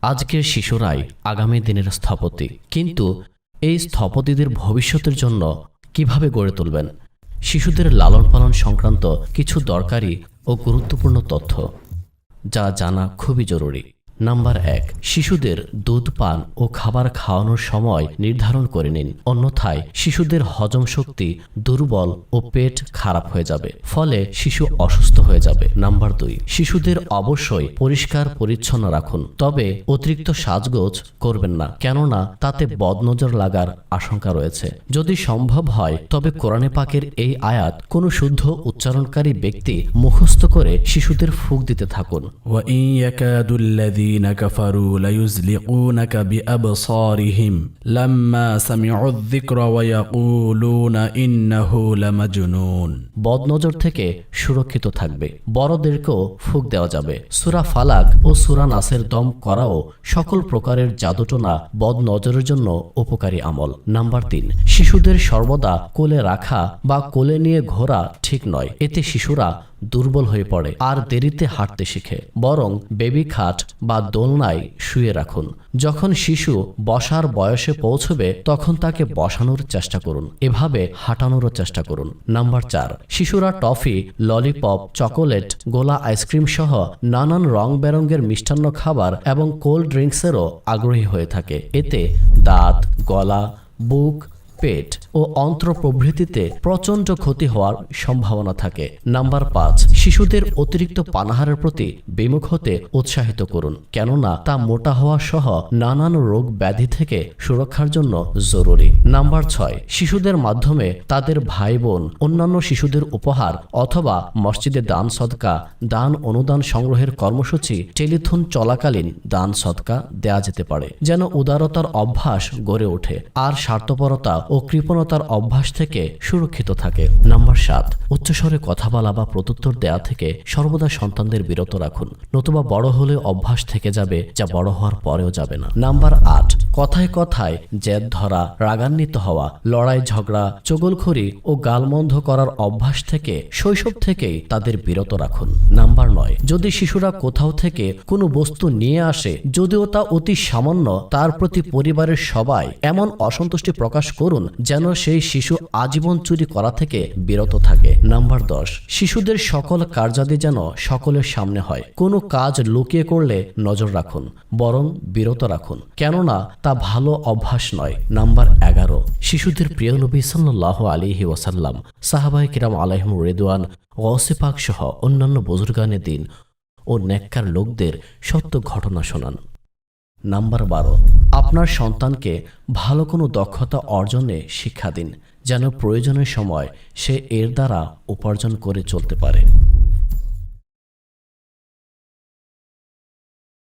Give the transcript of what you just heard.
আজকের শিশুরাই আগামী দিনের স্থপতি, কিন্তু এই স্থপতিদের ভবিষ্যতের জন্য কিভাবে গড়ে তুলবেন? শিশুদের লালন পালন সংক্রান্ত কিছু দরকারি ও গুরুত্বপূর্ণ তথ্য যা জানা খুবই জরুরি। নাম্বার 1, শিশুদের দুধ পান ও খাবার খাওয়ানোর সময় নির্ধারণ করে নিন, অন্যথায় শিশুদের হজম শক্তি দুর্বল ও পেট খারাপ হয়ে যাবে, ফলে শিশু অসুস্থ হয়ে যাবে। নাম্বার 2, শিশুদের অবশ্যই পরিষ্কার পরিচ্ছন্ন রাখুন, তবে অতিরিক্ত সাজগোজ করবেন না, কেননা তাতে বদনজর লাগার আশঙ্কা রয়েছে। যদি সম্ভব হয় তবে কোরআনে পাকের এই আয়াত কোনো শুদ্ধ উচ্চারণকারী ব্যক্তি মুখস্থ করে শিশুদের ফুঁক দিতে থাকুন। وَإِنْ يَكَادُ الَّذِينَ كَفَرُوا لَيُزْلِقُونَكَ بِأَبْصَارِهِمْ لَمَّا سَمِعُوا الذِّكْرَ وَيَقُولُونَ إِنَّهُ لَمَجْنُونٌ। বদনজর থেকে সুরক্ষিত থাকবে। বড়দেরকেও ফুঁক দেওয়া যাবে। সূরা ফালাক ও সূরা নাসের দম করাও সকল প্রকারের জাদুটোনা বদনজরের জন্য উপকারী আমল। নাম্বার 3, শিশুদের সর্বদা কোলে রাখা বা কোলে নিয়ে ঘোরা ঠিক নয়, এতে শিশুরা দুর্বল হয়ে পড়ে আর দেরিতে হাঁটতে শিখে। বরং বেবি খাট বা দোলনায় শুয়ে রাখুন। যখন শিশু বসার বয়সে পৌঁছবে তখন তাকে বসানোর চেষ্টা করুন, এভাবে হাঁটানোরও চেষ্টা করুন। নাম্বার 4, শিশুরা টফি, ললিপপ, চকোলেট, গোলা আইসক্রিম সহ নানান রং বেরঙের মিষ্টান্ন খাবার এবং কোল্ড ড্রিঙ্কসেরও আগ্রহী হয়ে থাকে। এতে দাঁত, গলা, বুক, পেট ও অন্ত্র প্রভৃতিতে প্রচণ্ড ক্ষতি হওয়ার সম্ভাবনা থাকে। নাম্বার 5, শিশুদের অতিরিক্ত পানাহারের প্রতি বিমুখ হতে উৎসাহিত করুন, কেননা তা মোটা হওয়া সহ নানান রোগ ব্যাধি থেকে সুরক্ষার জন্য জরুরি। নাম্বার 6, শিশুদের মাধ্যমে তাদের ভাই বোন অন্যান্য শিশুদের উপহার অথবা মসজিদে দান সদকা, দান অনুদান সংগ্রহের কর্মসূচি, টেলিথন চলাকালীন দান সদকা দেয়া যেতে পারে, যেন উদারতার অভ্যাস গড়ে ওঠে আর স্বার্থপরতা ও কৃপণতার অভ্যাস থেকে সুরক্ষিত থাকে। নাম্বার 7, উচ্চস্বরে কথা বলা বা প্রত্যুত্তর দেয়া থেকে সর্বদা সন্তানদের বিরত রাখুন, নতুবা বড় হলে অভ্যাস থেকে যাবে যা বড় হওয়ার পরেও যাবে না। নাম্বার 8, কথায় কথায় জেদ ধরা, রাগান্বিত হওয়া, লড়াই ঝগড়া, চগলখড়ি ও গালমন্দ করার অভ্যাস থেকে শৈশব থেকেই তাদের বিরত রাখুন। নাম্বার 9, যদি শিশুরা কোথাও থেকে কোনো বস্তু নিয়ে আসে, যদিও তা অতি সামান্য, তার প্রতি পরিবারের সবাই এমন অসন্তুষ্টি প্রকাশ করুন যেন সেই শিশু আজীবন চুরি করা থেকে বিরত থাকে। নাম্বার 10, শিশুদের সকল কার্যাদি যেন সকলের সামনে হয়। কোনো কাজ লুকিয়ে করলে নজর রাখুন, বরং বিরত রাখুন, কেননা তা ভালো অভ্যাস নয়। নাম্বার 11, শিশুদের প্রিয় নবী সাল্লাল্লাহু আলাইহি ওয়াসাল্লাম, সাহাবায়ে কিরাম আলাইহিম রিদওয়ান, গওসে পাক সহ অন্যান্য বুজুর্গানে দিন ও নেককার লোকদের সত্য ঘটনা শোনান। নাম্বার 12, আপনার সন্তানকে ভালো কোনো দক্ষতা অর্জনে শিক্ষা দিন, যেন প্রয়োজনের সময় সে এর দ্বারা উপার্জন করে চলতে পারে।